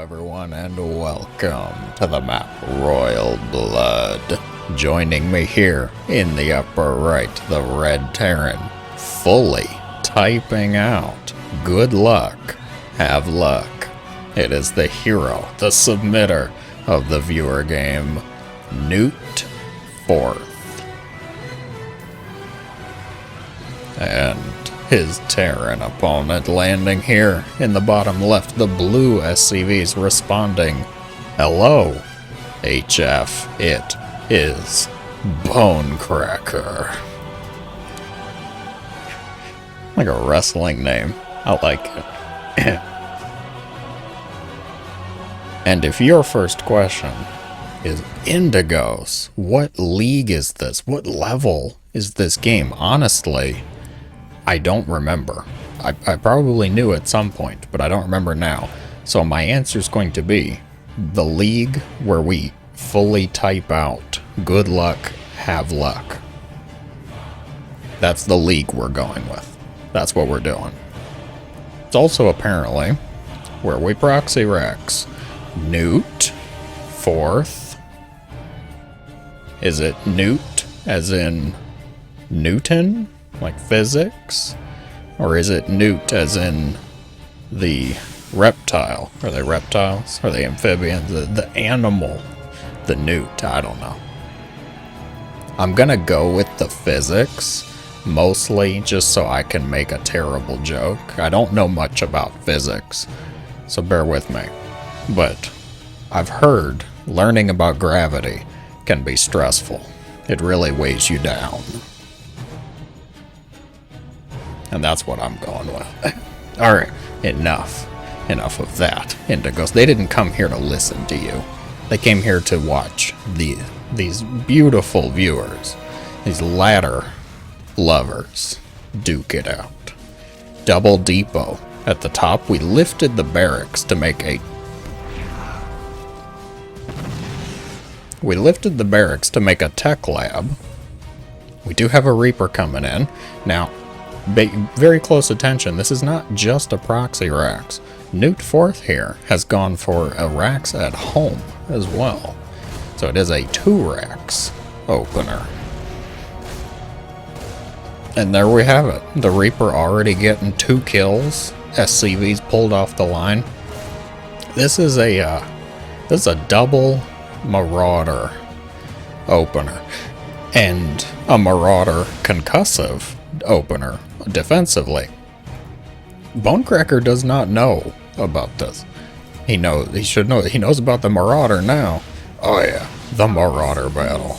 everyone, and welcome to the map Royal Blood. Joining me here in the upper right, the red Terran, fully typing out. Good luck, have luck. It is the hero, the submitter of the viewer game, Newt 4th. And his Terran opponent landing here in the bottom left, the blue SCVs responding, hello, HF, it is Bonecracker. Like a wrestling name, I like it. And if your first question is Indigos, what league is this? What level is this game? Honestly, I don't remember. I probably knew at some point, but I don't remember now. So my answer is going to be the league where we fully type out good luck, have luck. That's the league we're going with. That's what we're doing. It's also apparently where we proxy Rex. Newt 4th. Is it Newt as in Newton? Like physics? Or is it Newt as in the reptile? Are they reptiles? Are they amphibians? The animal? The newt? I don't know. I'm gonna go with the physics, mostly just so I can make a terrible joke. I don't know much about physics, so bear with me. But I've heard learning about gravity can be stressful. It really weighs you down. And that's what I'm going with. Alright, enough of that, Indigos. They didn't come here to listen to you. They came here to watch these beautiful viewers, these ladder lovers, duke it out. Double depot. At the top, we lifted the barracks to make a... We lifted the barracks to make a tech lab. We do have a Reaper coming in. Now, very close attention, this is not just a proxy Rax. Newt 4th here has gone for a Rax at home as well. So it is a 2 Rax opener. And there we have it. The Reaper already getting 2 kills. SCVs pulled off the line. This is a double Marauder opener. And a Marauder concussive opener defensively. Bonecracker does not know about this. He should know. He knows about the Marauder now. Oh yeah, the Marauder battle.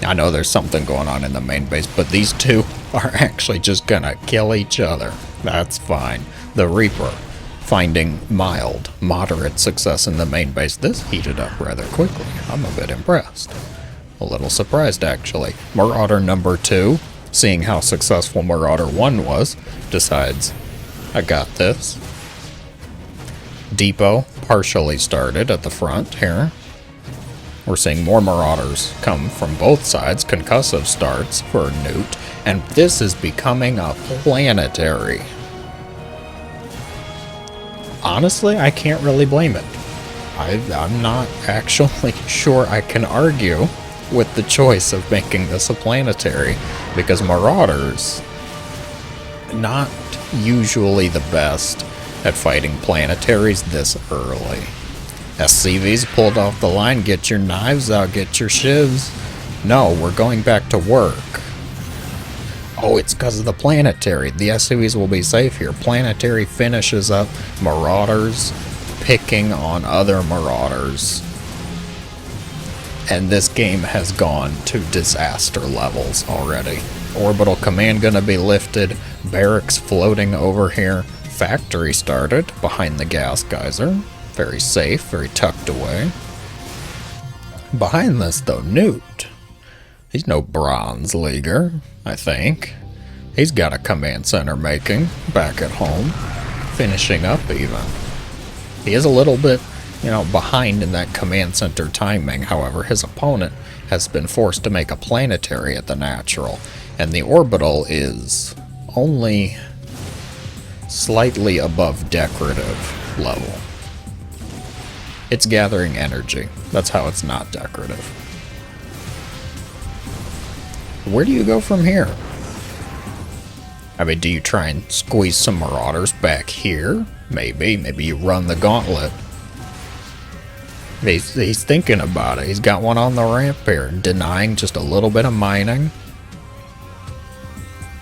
I know there's something going on in the main base, but these two are actually just gonna kill each other. That's fine. The Reaper finding moderate success in the main base. This heated up rather quickly. I'm a bit impressed. A little surprised, actually. Marauder number 2, seeing how successful Marauder 1 was, decides, I got this. Depot partially started at the front here. We're seeing more Marauders come from both sides. Concussive starts for Newt, and this is becoming a planetary. Honestly, I can't really blame it. I'm not actually sure I can argue with the choice of making this a planetary, because Marauders, not usually the best at fighting planetaries this early. SCVs pulled off the line. Get your knives out, get your shivs. No, we're going back to work. Oh, it's because of the planetary. The SCVs will be safe here. Planetary finishes up Marauders picking on other Marauders. And this game has gone to disaster levels already. Orbital command gonna be lifted. Barracks floating over here. Factory started behind the gas geyser. Very safe, very tucked away. Behind this though, Newt. He's no bronze leaguer, I think. He's got a command center making back at home. Finishing up even. He is a little bit, behind in that command center timing. However, his opponent has been forced to make a planetary at the natural, and the orbital is only slightly above decorative level. It's gathering energy. That's how it's not decorative. Where do you go from here? I mean, do you try and squeeze some marauders back here? Maybe you run the gauntlet. He's thinking about it. He's got one on the ramp here, denying just a little bit of mining.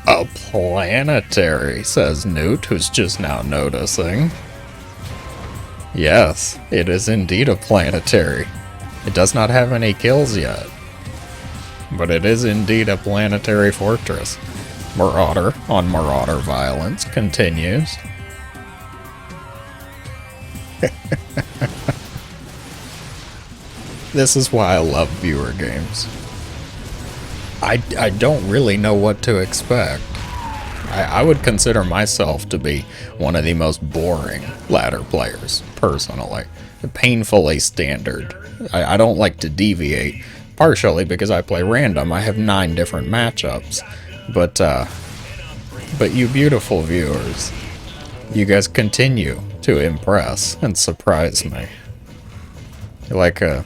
A planetary, says Newt, who's just now noticing. Yes, it is indeed a planetary. It does not have any kills yet, but it is indeed a planetary fortress. Marauder on marauder violence continues. This is why I love viewer games. I don't really know what to expect. I would consider myself to be one of the most boring ladder players, personally. Painfully standard. I don't like to deviate, partially because I play random. I have 9 different matchups. But you beautiful viewers, you guys continue to impress and surprise me. You're like a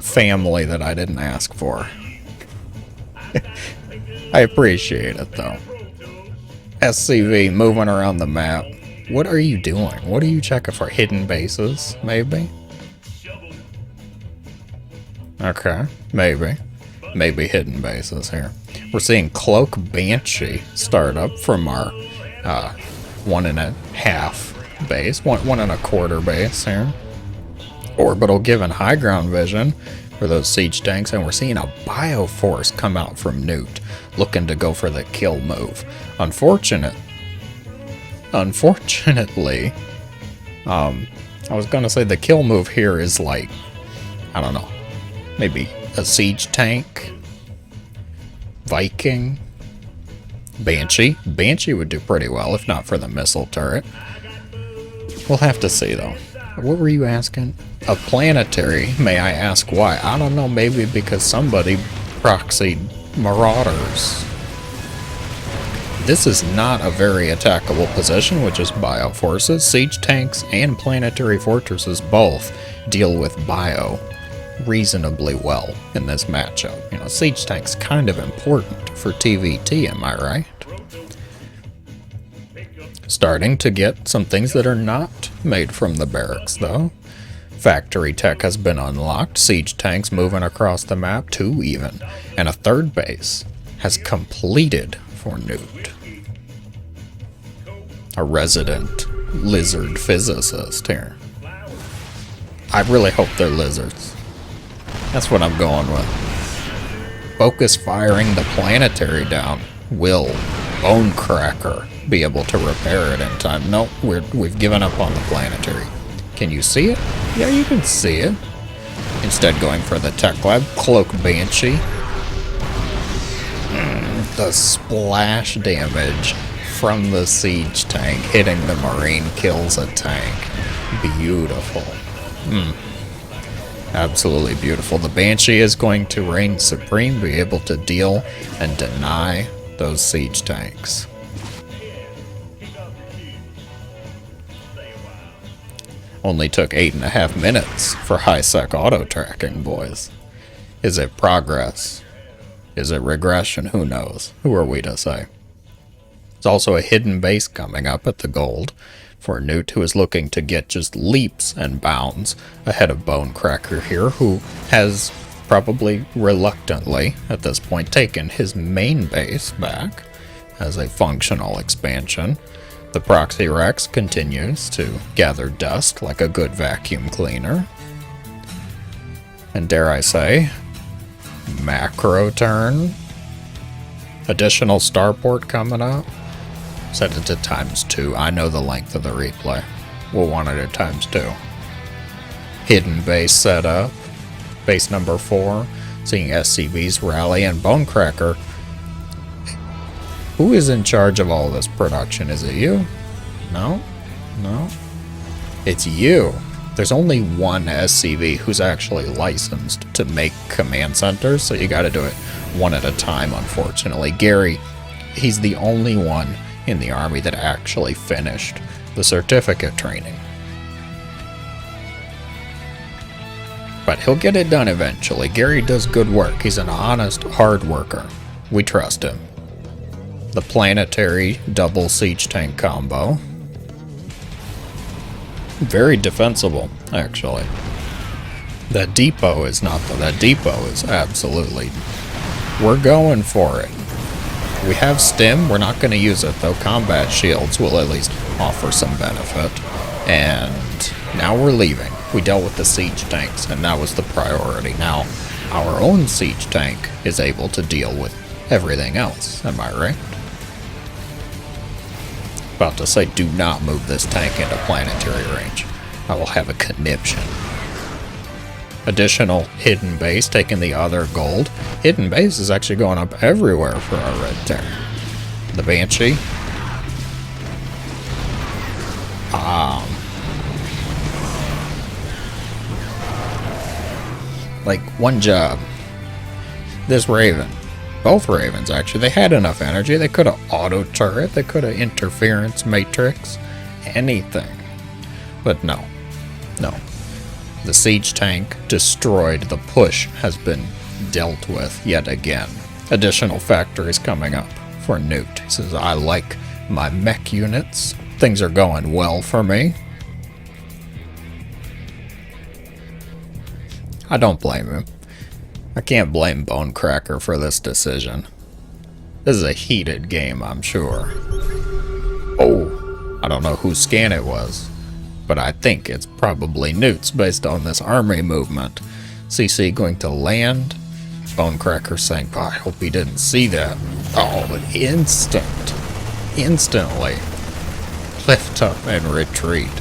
family that I didn't ask for. I appreciate it though. SCV moving around the map. What are you doing? What are you checking for? Hidden bases, maybe? Okay, maybe. Maybe hidden bases here. We're seeing Cloak Banshee start up from our 1.5 base, 1.25 base here. Orbital given high ground vision for those siege tanks, and we're seeing a Bioforce come out from Newt, looking to go for the kill move. Unfortunately, I was gonna say the kill move here is like, I don't know, maybe a siege tank, Viking, Banshee. Banshee would do pretty well if not for the missile turret. We'll have to see though. What were you asking? A planetary, may I ask why? I don't know, maybe because somebody proxied marauders. This is not a very attackable position, which is bioforces. Siege tanks and planetary fortresses both deal with bio reasonably well in this matchup. You know, siege tank's kind of important for TvT, am I right? Starting to get some things that are not made from the barracks, though. Factory tech has been unlocked, siege tanks moving across the map, 2 even, and a 3rd base has completed for Newt. A resident lizard physicist here. I really hope they're lizards. That's what I'm going with. Focus firing the planetary down. Will Bonecracker be able to repair it in time? Nope, we've given up on the planetary. Can you see it? Yeah, you can see it. Instead going for the tech lab. Cloak Banshee. The splash damage from the siege tank hitting the marine kills a tank. Beautiful. Absolutely beautiful. The Banshee is going to reign supreme, be able to deal and deny those siege tanks. Only took 8.5 minutes for high-sec auto-tracking, boys. Is it progress? Is it regression? Who knows? Who are we to say? There's also a hidden base coming up at the gold for Newt, who is looking to get just leaps and bounds ahead of Bonecracker here, who has probably reluctantly, at this point, taken his main base back as a functional expansion. The Proxy Rex continues to gather dust like a good vacuum cleaner. And dare I say, macro turn. Additional starport coming up. Set it to ×2. I know the length of the replay. We'll want it at ×2. Hidden base setup. Base number 4. Seeing SCVs rally and Bonecracker. Who is in charge of all this production? Is it you? No? No? It's you. There's only one SCV who's actually licensed to make command centers, so you gotta do it one at a time, unfortunately. Gary, he's the only one in the army that actually finished the certificate training. But he'll get it done eventually. Gary does good work. He's an honest, hard worker. We trust him. The planetary double siege tank combo. Very defensible, actually. That depot is not though. That depot is absolutely... We're going for it. We have stim. We're not going to use it, though. Combat shields will at least offer some benefit. And now we're leaving. We dealt with the siege tanks, and that was the priority. Now, our own siege tank is able to deal with everything else. Am I right? About to say, do not move this tank into planetary range. I will have a conniption. Additional hidden base, taking the other gold. Hidden base is actually going up everywhere for our red Terran. The Banshee. Like, one job. This Raven. Both Ravens, actually. They had enough energy. They could have auto-turret. They could have interference matrix. Anything. But no. No. The siege tank destroyed. The push has been dealt with yet again. Additional factories coming up for Newt. He says, I like my mech units. Things are going well for me. I don't blame him. I can't blame Bonecracker for this decision. This is a heated game, I'm sure. Oh, I don't know whose scan it was, but I think it's probably Newts based on this army movement. CC going to land. Bonecracker saying, oh, I hope he didn't see that. Oh, instantly. Lift up and retreat.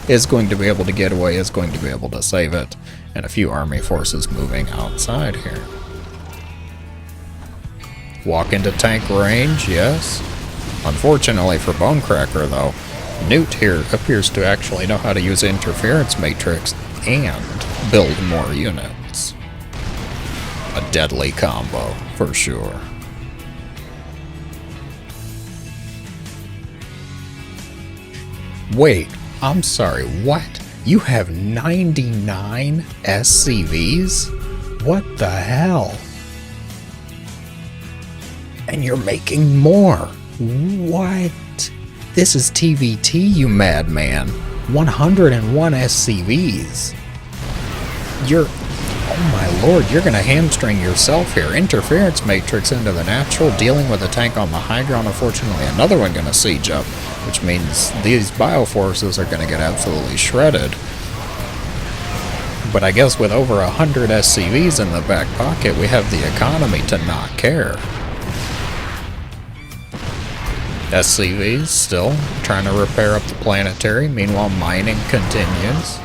Is going to be able to get away, is going to be able to save it. And a few army forces moving outside here. Walk into tank range, yes. Unfortunately for Bonecracker, though, Newt here appears to actually know how to use interference matrix and build more units. A deadly combo, for sure. Wait, I'm sorry, what? You have 99 SCVs? What the hell? And you're making more. What? This is TvT, you madman. 101 SCVs. Oh my lord, you're gonna hamstring yourself here. Interference matrix into the natural, dealing with a tank on the high ground. Unfortunately, another one gonna siege up, which means these bioforces are gonna get absolutely shredded. But I guess with over 100 SCVs in the back pocket, we have the economy to not care. SCVs still trying to repair up the planetary. Meanwhile, mining continues.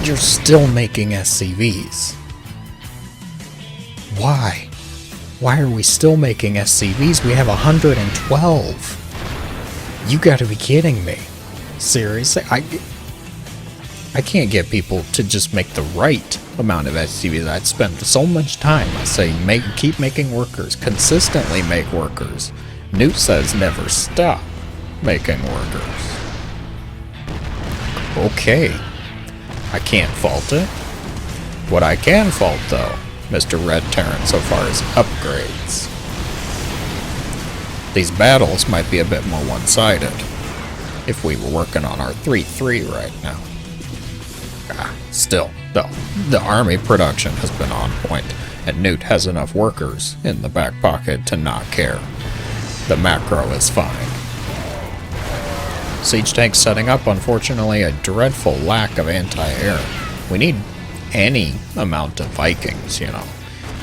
You're still making SCVs. Why? Why are we still making SCVs? We have 112. You gotta be kidding me. Seriously? I can't get people to just make the right amount of SCVs. I'd spend so much time. I say keep making workers. Consistently make workers. Newt says never stop making workers. Okay. I can't fault it. What I can fault, though, Mr. Red Terran, so far is upgrades. These battles might be a bit more one-sided if we were working on our 3-3 right now. Still, though, the army production has been on point, and Newt has enough workers in the back pocket to not care. The macro is fine. Siege tanks setting up, unfortunately, a dreadful lack of anti-air. We need any amount of Vikings, you know.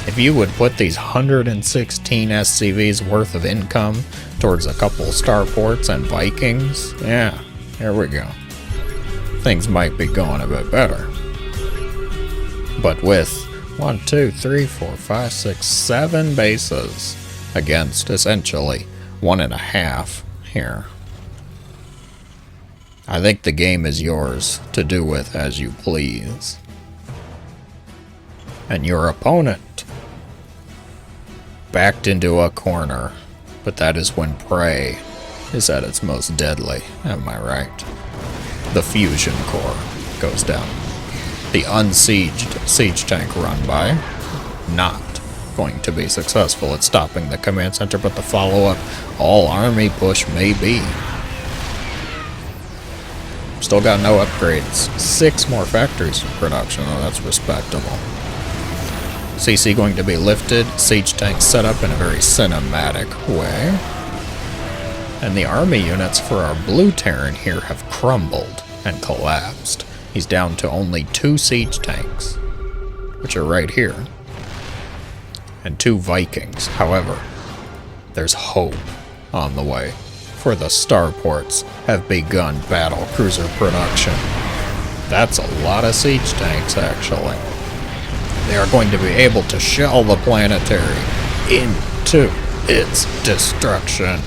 If you would put these 116 SCVs worth of income towards a couple starports and Vikings, yeah, here we go. Things might be going a bit better. But with 1, 2, 3, 4, 5, 6, 7 bases against essentially 1.5 here, I think the game is yours to do with as you please. And your opponent backed into a corner. But that is when prey is at its most deadly, am I right? The fusion core goes down. The unsieged siege tank run by, not going to be successful at stopping the command center, but the follow-up all army push may be. Still got no upgrades. 6 more factories in production, though that's respectable. CC going to be lifted, siege tanks set up in a very cinematic way. And the army units for our blue Terran here have crumbled and collapsed. He's down to only 2 siege tanks, which are right here, and 2 Vikings. However, there's hope on the way, for the starports have begun battle cruiser production. That's a lot of siege tanks, actually. They are going to be able to shell the planetary into its destruction.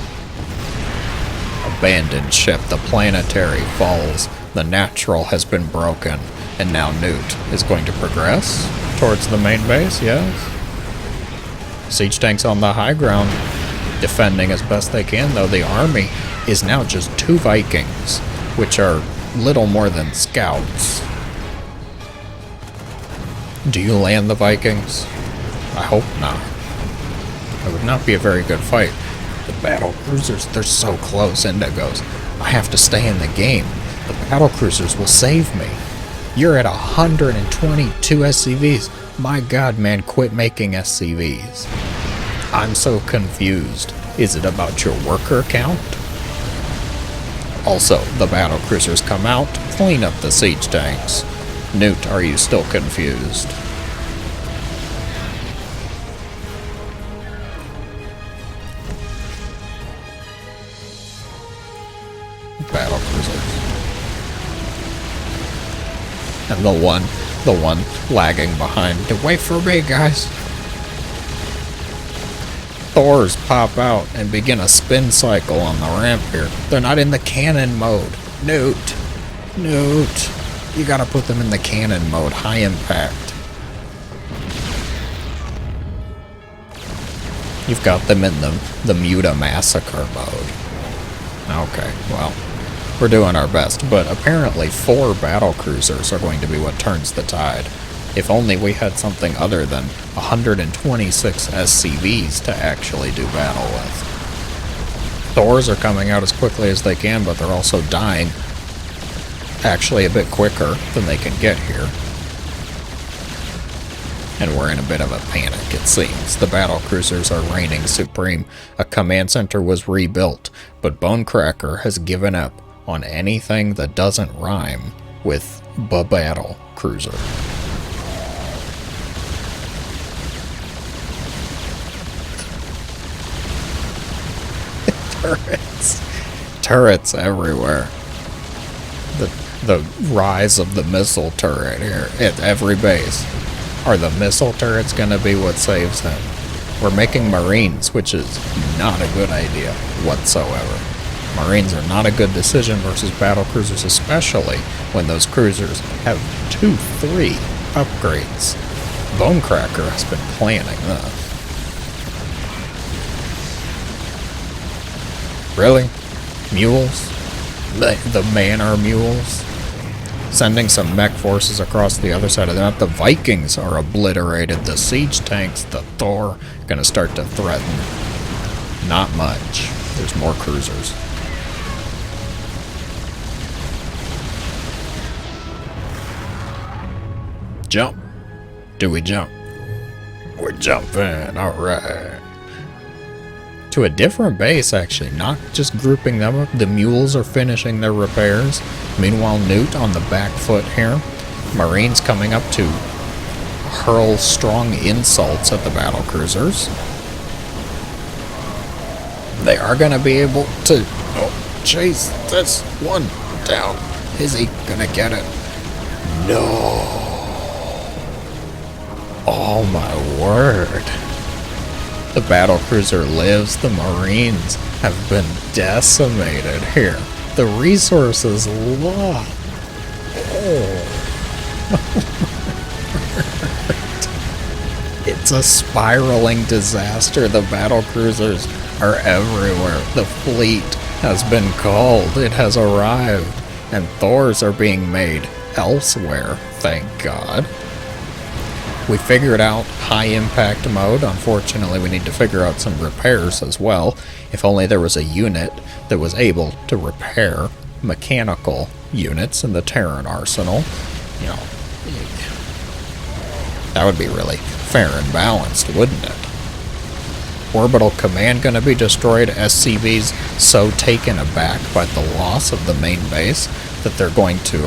Abandoned ship, the planetary falls. The natural has been broken, and now Newt is going to progress towards the main base, yes. Siege tanks on the high ground, defending as best they can, though the army is now just 2 Vikings, which are little more than scouts. Do you land the Vikings? I hope not. It would not be a very good fight. The battle cruisers, they're so close, Indigos. I have to stay in the game. The battle cruisers will save me. You're at 122 SCVs. My god, man, quit making SCVs. I'm so confused. Is it about your worker count? Also, the battle cruisers come out, clean up the siege tanks. Newt, are you still confused? Battle cruisers. And the one lagging behind. Wait for me, guys. Thors pop out and begin a spin cycle on the ramp here. They're not in the cannon mode. Newt, you gotta put them in the cannon mode, high impact. You've got them in the Muta Massacre mode. Okay, well, we're doing our best, but apparently 4 battle cruisers are going to be what turns the tide. If only we had something other than 126 SCVs to actually do battle with. Thors are coming out as quickly as they can, but they're also dying actually a bit quicker than they can get here. And we're in a bit of a panic, it seems. The battle cruisers are reigning supreme. A command center was rebuilt, but Bonecracker has given up on anything that doesn't rhyme with battle cruiser. Turrets everywhere. The rise of the missile turret here at every base. Are the missile turrets gonna be what saves him? We're making Marines, which is not a good idea whatsoever. Marines are not a good decision versus battle cruisers, especially when those cruisers have 2-3 upgrades. Bonecracker has been planning this. Really? Mules? The Manor mules? Sending some mech forces across the other side of the map. The Vikings are obliterated. The siege tanks, the Thor, gonna start to threaten. Not much. There's more cruisers. Jump. Do we jump? We're jumping. Alright. To a different base, actually, not just grouping them up. The mules are finishing their repairs. Meanwhile, Newt on the back foot here. Marines coming up to hurl strong insults at the battle cruisers. They are going to be able to chase this one down. Is he going to get it? No. Oh my word. The battlecruiser lives. The Marines have been decimated here. The resources lost. Oh. It's It's a spiraling disaster. The battle cruisers are everywhere. The fleet has been called. It has arrived. And Thors are being made elsewhere, thank God. We figured out high impact mode. Unfortunately, we need to figure out some repairs as well. If only there was a unit that was able to repair mechanical units in the Terran arsenal. You know, that would be really fair and balanced, wouldn't it? Orbital command gonna be destroyed. SCVs so taken aback by the loss of the main base that they're going to,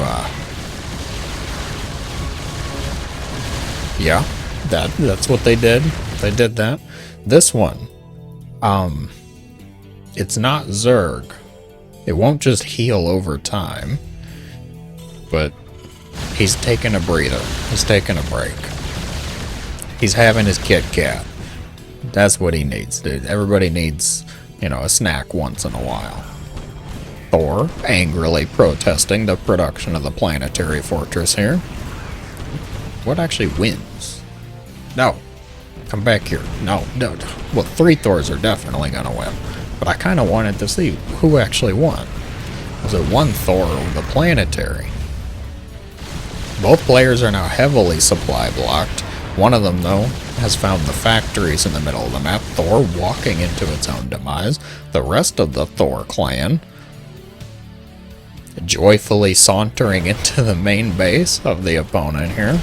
yeah, that's what they did. They did that. This one, it's not Zerg. It won't just heal over time, but he's taking a breather. He's taking a break. He's having his Kit Kat. That's what he needs, dude. Everybody needs, you know, a snack once in a while. Thor angrily protesting the production of the planetary fortress here. What actually wins? No. Come back here. No. Well, 3 Thors are definitely gonna win. But I kind of wanted to see who actually won. Was it 1 Thor or the planetary? Both players are now heavily supply blocked. One of them, though, has found the factories in the middle of the map. Thor walking into its own demise. The rest of the Thor clan joyfully sauntering into the main base of the opponent here.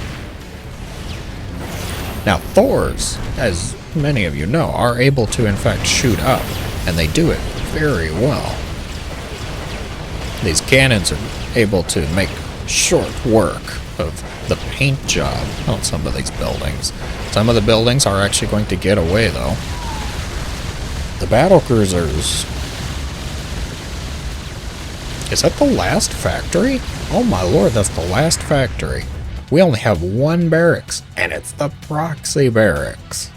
Now, Thors, as many of you know, are able to in fact shoot up, and they do it very well. These cannons are able to make short work of the paint job on some of these buildings. Some of the buildings are actually going to get away, though. The battle cruisers... Is that the last factory? Oh my lord, that's the last factory. We only have 1 barracks, and it's the proxy barracks.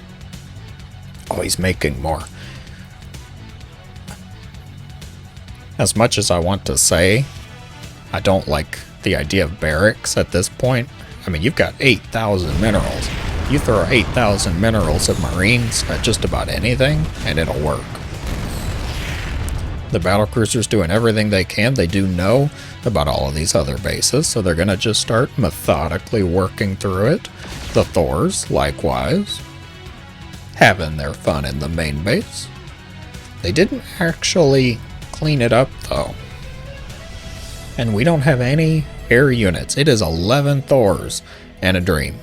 Oh, he's making more. As much as I want to say, I don't like the idea of barracks at this point. I mean, you've got 8,000 minerals. You throw 8,000 minerals at Marines at just about anything, and it'll work. The battlecruisers doing everything they can. They do know about all of these other bases, so they're going to just start methodically working through it. The Thors, likewise, having their fun in the main base. They didn't actually clean it up, though. And we don't have any air units. It is 11 Thors and a dream.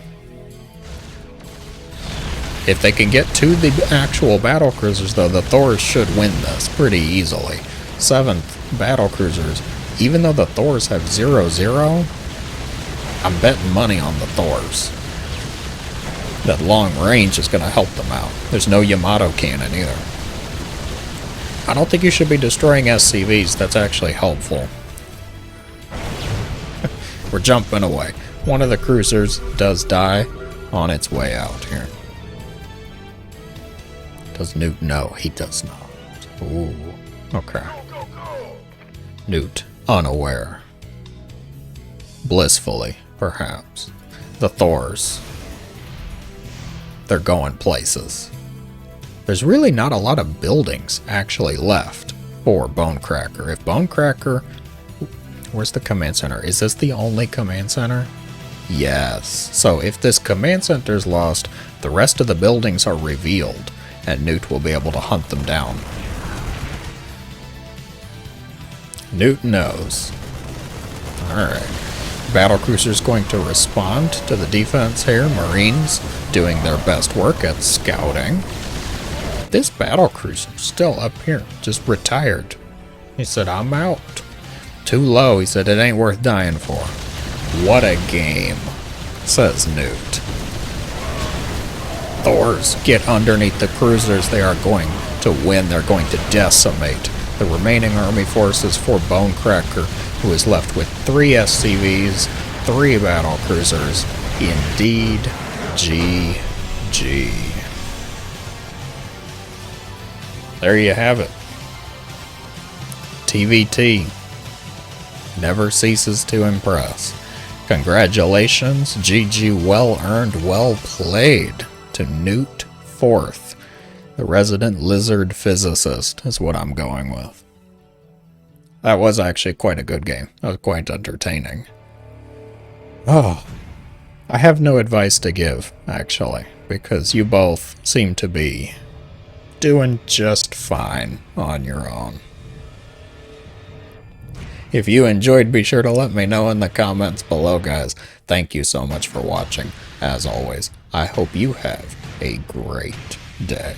If they can get to the actual battlecruisers, though, the Thors should win this pretty easily. 7th battlecruisers, even though the Thors have 0-0, I'm betting money on the Thors. That long range is going to help them out. There's no Yamato cannon either. I don't think you should be destroying SCVs. That's actually helpful. We're jumping away. One of the cruisers does die on its way out here. Does Newt? No, he does not. Ooh, okay. Newt, unaware. Blissfully, perhaps. The Thors. They're going places. There's really not a lot of buildings actually left for Bonecracker. If Bonecracker... Where's the command center? Is this the only command center? Yes. So if this command center's lost, the rest of the buildings are revealed, and Newt will be able to hunt them down. Newt knows. Alright. Battlecruiser's going to respond to the defense here. Marines doing their best work at scouting. This battlecruiser's still up here, just retired. He said, I'm out. Too low, he said, it ain't worth dying for. What a game, says Newt. Thors get underneath the cruisers. They are going to win. They're going to decimate the remaining army forces for Bonecracker, who is left with 3 SCVs, 3 battle cruisers. Indeed, GG. There you have it. TvT never ceases to impress. Congratulations, GG, well earned, well played. to Newt 4th. The resident lizard physicist is what I'm going with. That was actually quite a good game. That was quite entertaining. Oh, I have no advice to give, actually, because you both seem to be doing just fine on your own. If you enjoyed, be sure to let me know in the comments below, guys. Thank you so much for watching. As always, I hope you have a great day.